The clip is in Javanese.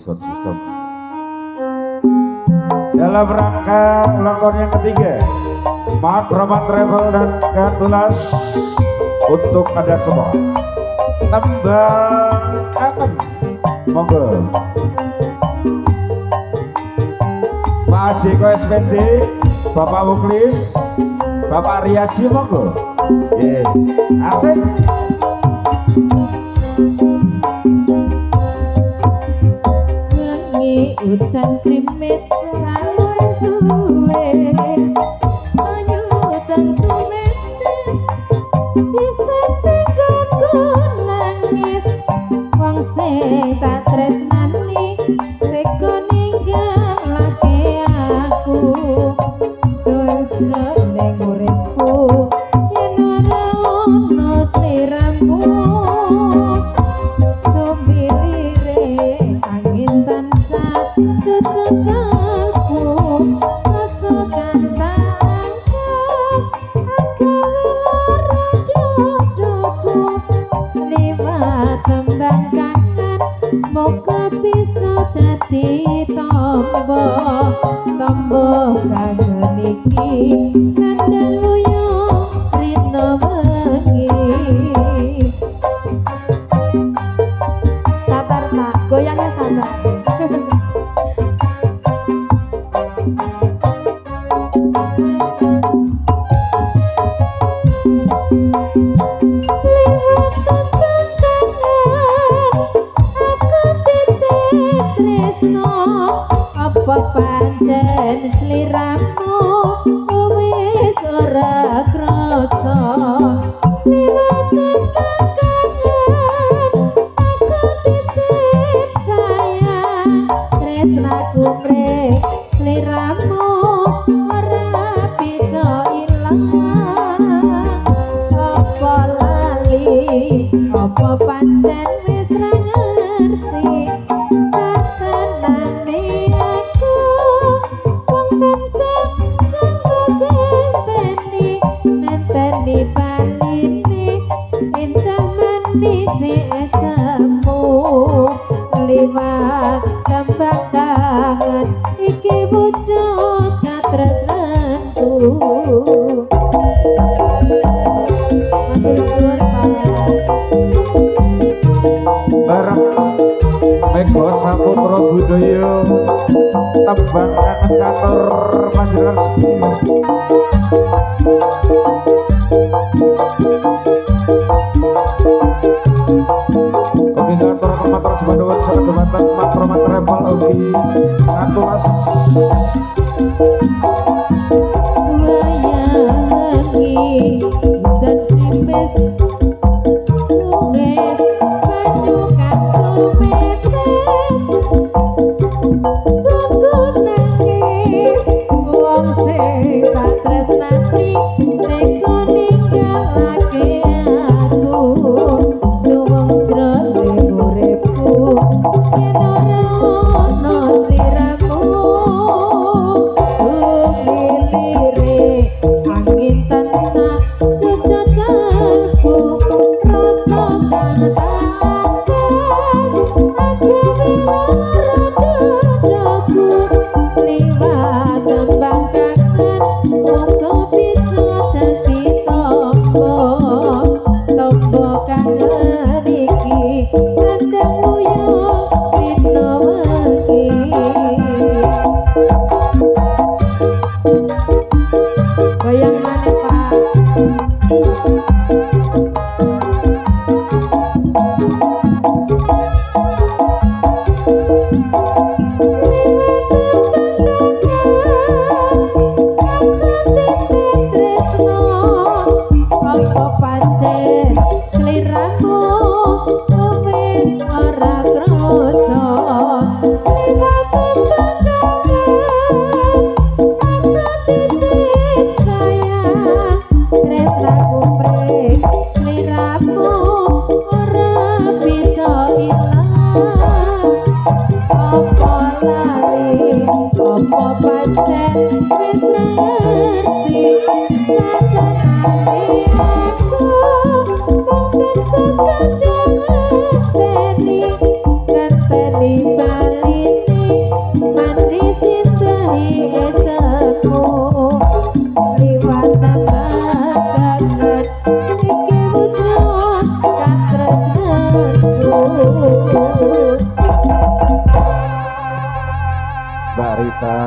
Sound system. Dalam rangka ulang tahun yang ketiga, Makroman Travel dan Kartulas untuk Anda semua. Tembang kangen, monggo. Pak Jeko SPD, Bapak Muklis, Bapak Riaji, monggo. Asik. Udan krimis rawe suwe ayo udan krimis bisa singkatku nangis wong sing tak tresnani teko ninggalake aku jroning uripku yen ora ono sliramu moga bisa dadi tombo kangen iki kandhanu yo rino wengi sabar tak goyangnya sabar apa pancen sliramu wis ora krasa liwat kangen aku titip sayang tresnaku mrek sliramu ora bisa ilang apa lali apa pancen wis ra ngerti liwat tembang kangen iki wujud katresnanku bareng Mego Saputra Budaya tembang kangen kantor Panjenengan Sepiye. Koordinator Kemater Sebandoan Sarjabatan Makroman Travel ugi Kartulas wayangi dan krimis suwe banyu kanto metes gugunake wong sing tak tresnani teko ninggalake aku suwung jroning uripku yen ora ono sliramu lirik angin tansah dedadanku rasa kangen aku dadaku liwat tembang kangen moga bisa dadi tombo kangen iki kandhangmu yo rino wengi goyang maneh Pak apa pancen sliramu wis ora krasa liwat tembang kangen aku titip sayang tresnaku mrek sliramu ora bisa ilang apa lali apa pancen wis ngerti sadanane aku mungkin sesat ngenteni bali tresnaku liwat banget iki wujud katresnaku. Mbak Rita